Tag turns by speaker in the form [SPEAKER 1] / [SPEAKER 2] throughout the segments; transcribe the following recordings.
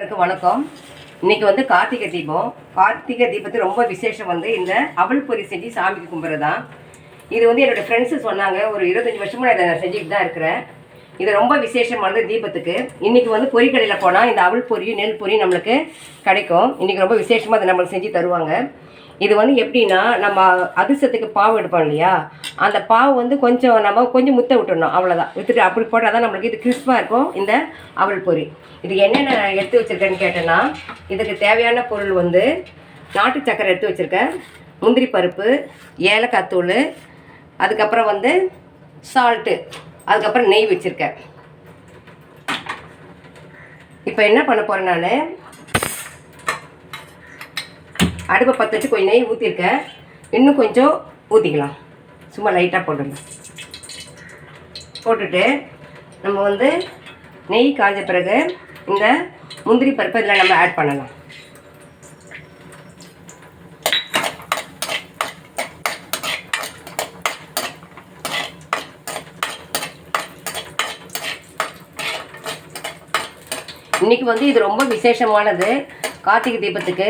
[SPEAKER 1] எல்லாருக்கும் வணக்கம். இன்னைக்கு வந்து கார்த்திகை தீபம். கார்த்திகை தீபத்து ரொம்ப விசேஷம் வந்து இந்த அவல் பொரி செஞ்சு சாமிக்கு கும்பிட்றதான். இது வந்து என்னோட ஃப்ரெண்ட்ஸு சொன்னாங்க. ஒரு 25 வருஷமாக இதை நான் செஞ்சுட்டு தான் இருக்கிறேன். இது ரொம்ப விசேஷமானது தீபத்துக்கு. இன்றைக்கி வந்து பொரி கடையில் போனால் இந்த அவல் பொரியும் நெல் பொரியும் நம்மளுக்கு கிடைக்கும். இன்றைக்கி ரொம்ப விசேஷமாக அதை நம்மளுக்கு செஞ்சு தருவாங்க. இது வந்து எப்படின்னா, நம்ம அதிர்ஷ்டத்துக்கு பாவு எடுப்போம் இல்லையா, அந்த பாவு வந்து கொஞ்சம் முத்த விட்டுடணும், அவ்வளோதான். விட்டுட்டு அப்படி போட்டால் தான் நம்மளுக்கு இது கிறிஸ்பாக இருக்கும் இந்த அவல் பொரி. இது என்னென்ன எடுத்து வச்சுருக்கேன்னு கேட்டேன்னா, இதுக்கு தேவையான பொருள் வந்து நாட்டு சக்கரை எடுத்து வச்சுருக்கேன், முந்திரி பருப்பு, ஏலக்காய் தூள், அதுக்கப்புறம் வந்து சால்ட்டு, அதுக்கப்புறம் நெய் வச்சுருக்கேன். இப்போ என்ன பண்ண போகிறேன், நான் அடுப்பை பற்ற வச்சு கொஞ்சம் நெய் ஊற்றிருக்கேன். இன்னும் கொஞ்சம் ஊற்றிக்கலாம், சும்மா லைட்டாக போட்டுடலாம். போட்டுட்டு நம்ம வந்து நெய் காய்ஞ்ச பிறகு இந்த முந்திரி பருப்பு இதில் நம்ம ஆட் பண்ணலாம். இன்றைக்கி வந்து இது ரொம்ப விசேஷமானது. கார்த்திகை தீபத்துக்கு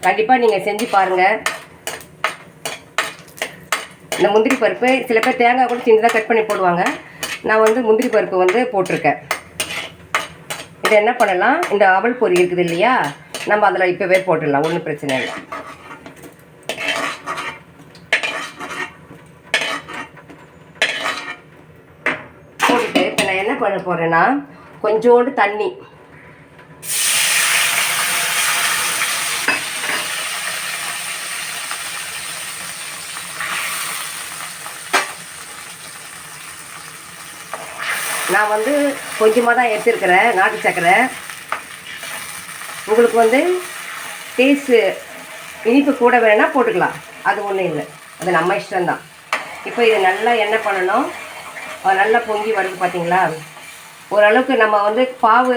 [SPEAKER 1] கண்டிப்பாக நீங்கள் செஞ்சு பாருங்கள். இந்த முந்திரி பருப்பு சில பேர் தேங்காய் கூட சின்னதாக கட் பண்ணி போடுவாங்க. நான் வந்து முந்திரி பருப்பு வந்து போட்டிருக்கேன். இதை என்ன பண்ணலாம், இந்த அவல் பொரி இருக்குது இல்லையா, நம்ம அதில் இப்போவே போட்டுடலாம், ஒன்றும் பிரச்சனை இல்லை. போட்டுட்டு இப்போ நான் என்ன பண்ண போகிறேன்னா, கொஞ்சோண்டு தண்ணி, நான் வந்து கொஞ்சமாக தான் எடுத்துருக்கிறேன் நாட்டு சக்கரை. உங்களுக்கு வந்து டேஸ்ட்டு இனிப்பு கூட வேணும்னா போட்டுக்கலாம், அது ஒன்றும் இல்லை, அது நம்ம இஷ்டம்தான். இப்போ இதை நல்லா என்ன பண்ணணும், நல்லா பொங்கி வருது பார்த்தீங்களா. ஓரளவுக்கு நம்ம வந்து பாவு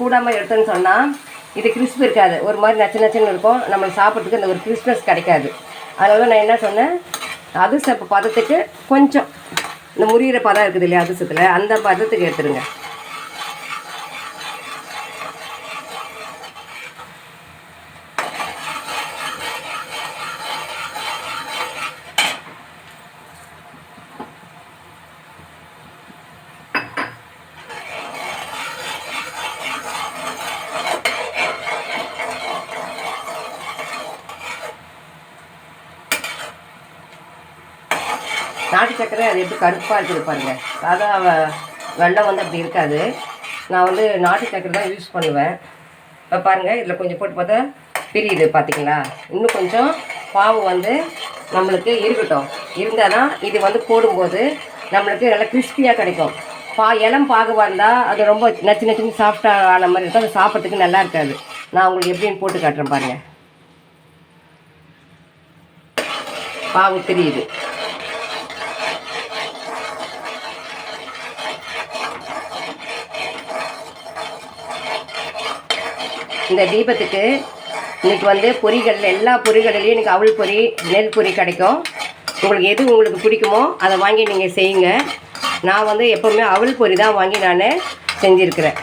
[SPEAKER 1] கூடாமல் எடுத்தோன்னு சொன்னால் இது கிறிஸ்பு இருக்காது, ஒரு மாதிரி நச்சுன்னு இருக்கும், நம்ம சாப்பிட்றதுக்கு இந்த ஒரு கிறிஸ்மஸ் கிடைக்காது. அதனால நான் என்ன சொன்னேன், அதிர்ஷ்ட பதத்துக்கு கொஞ்சம் இந்த முறிகிற பதம் இருக்குது இல்லையா அதிர்ஷ்டத்தில், அந்த பதத்துக்கு எடுத்துருங்க. நாட்டு சக்கரை அது எப்படி கருப்பாக இருக்குது பாருங்கள். சாதா வெள்ளம் வந்து அப்படி இருக்காது. நான் வந்து நாட்டு சக்கரை தான் யூஸ் பண்ணுவேன். இப்போ பாருங்கள், இதில் கொஞ்சம் போட்டு பார்த்தா பிரியுது பார்த்தீங்களா. இன்னும் கொஞ்சம் பாவு வந்து நம்மளுக்கு இருக்கட்டும், இருந்தால் தான் இது வந்து போடும்போது நம்மளுக்கு நல்லா கிறிஸ்பியாக கிடைக்கும். இளம் பாகுவாக இருந்தால் அது ரொம்ப நச்சுன்னு சாஃப்டாக ஆன மாதிரி இருக்கும், அது சாப்பிட்றதுக்கு நல்லா இருக்காது. நான் உங்களுக்கு எப்படின்னு போட்டு காட்டுறேன் பாருங்கள். பாவு தெரியுது. இந்த தீபத்துக்கு இன்றைக்கி வந்து பொரிகள், எல்லா பொரிகளிலையும் இன்றைக்கி அவல் பொரி, நெல் பொரி கிடைக்கும். உங்களுக்கு எது உங்களுக்கு பிடிக்குமோ அதை வாங்கி நீங்கள் செய்யுங்க. நான் வந்து எப்போவுமே அவல் பொரி தான் வாங்கி நான் செஞ்சுருக்கிறேன்.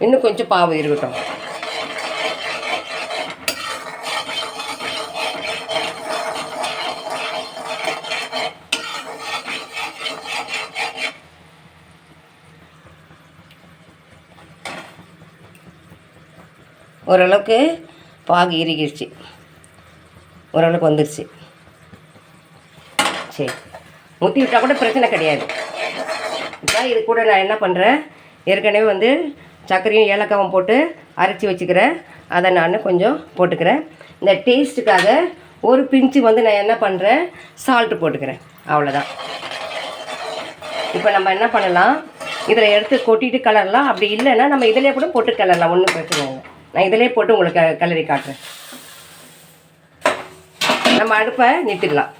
[SPEAKER 1] இன்னும் கொஞ்சம் பாவு இருக்கட்டும். ஓரளவுக்கு பாகு இறுகிடுச்சு, ஓரளவுக்கு வந்துடுச்சு. சரி, முத்தி விட்டால் கூட பிரச்சனை கிடையாது. இப்போ இது கூட நான் என்ன பண்ணுறேன், ஏற்கனவே வந்து சர்க்கரையும் ஏலக்காவும் போட்டு அரைச்சி வச்சுக்கிறேன், அதை நான் கொஞ்சம் போட்டுக்கிறேன். இந்த டேஸ்ட்டுக்காக ஒரு பிஞ்சு வந்து நான் என்ன பண்ணுறேன், சால்ட்டு போட்டுக்கிறேன், அவ்வளோதான். இப்போ நம்ம என்ன பண்ணலாம், இதில் எடுத்து கொட்டிட்டு கலரலாம். அப்படி இல்லைன்னா நம்ம இதிலே கூட போட்டு கலரலாம், ஒன்றும் பிரச்சனை இல்லை. நான் இதிலே போட்டு உங்களுக்கு கலரி காட்டுறேன். நம்ம அடுப்பை நிறுத்திடலாம்.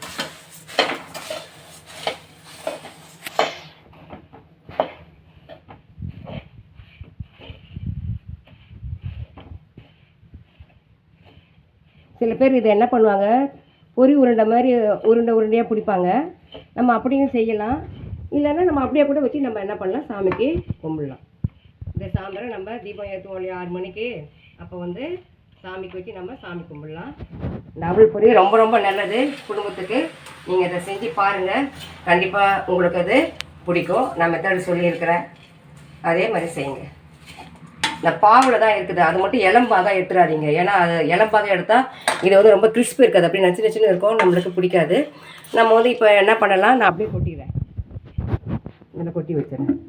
[SPEAKER 1] சில சில பேர் இதை என்ன பண்ணுவாங்க, பொரி உருண்டை மாதிரி உருண்டையாக பிடிப்பாங்க. நம்ம அப்படியும் செய்யலாம். இல்லைன்னா நம்ம அப்படியே கூட வச்சு நம்ம என்ன பண்ணலாம், சாமிக்கு கும்பிடலாம். இந்த சாம்பரை நம்ம தீபம் ஏற்றுவோம் இல்லையா 6 மணிக்கு, அப்போ வந்து சாமிக்கு வச்சு நம்ம சாமி கும்பிடலாம். இந்த அவல் பொரி ரொம்ப ரொம்ப நல்லது குடும்பத்துக்கு. நீங்கள் இதை செஞ்சு பாருங்கள், கண்டிப்பாக உங்களுக்கு அது பிடிக்கும். நான் மெத்தட் சொல்லியிருக்கிறேன், அதே மாதிரி செய்யுங்க. இந்த பாவில் தான் இருக்குது, அது மட்டும் இளம்பாக எடுத்துடாதீங்க. ஏன்னா அது இளம்பாக எடுத்தால் இது வந்து ரொம்ப கிறிஸ்பு இருக்காது, அப்படி நச்சு நச்சுன்னு இருக்கும், நம்மளுக்கு பிடிக்காது. நம்ம வந்து இப்போ என்ன பண்ணலாம், நான் அப்படியே கொட்டிடுறேன். இதில் கொட்டி வச்சிடறேன்.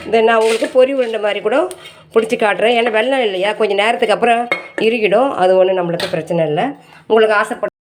[SPEAKER 1] இதை நான் உங்களுக்கு பொரி உருண்டை மாதிரி கூட பிடிச்சி காட்டுறேன். ஏன்னா வெள்ளம் இல்லையா, கொஞ்சம் நேரத்துக்கு அப்புறம் இறுகிடும், அது ஒன்றும் நம்மளுக்கு பிரச்சனை இல்லை. உங்களுக்கு ஆசைப்பட்ட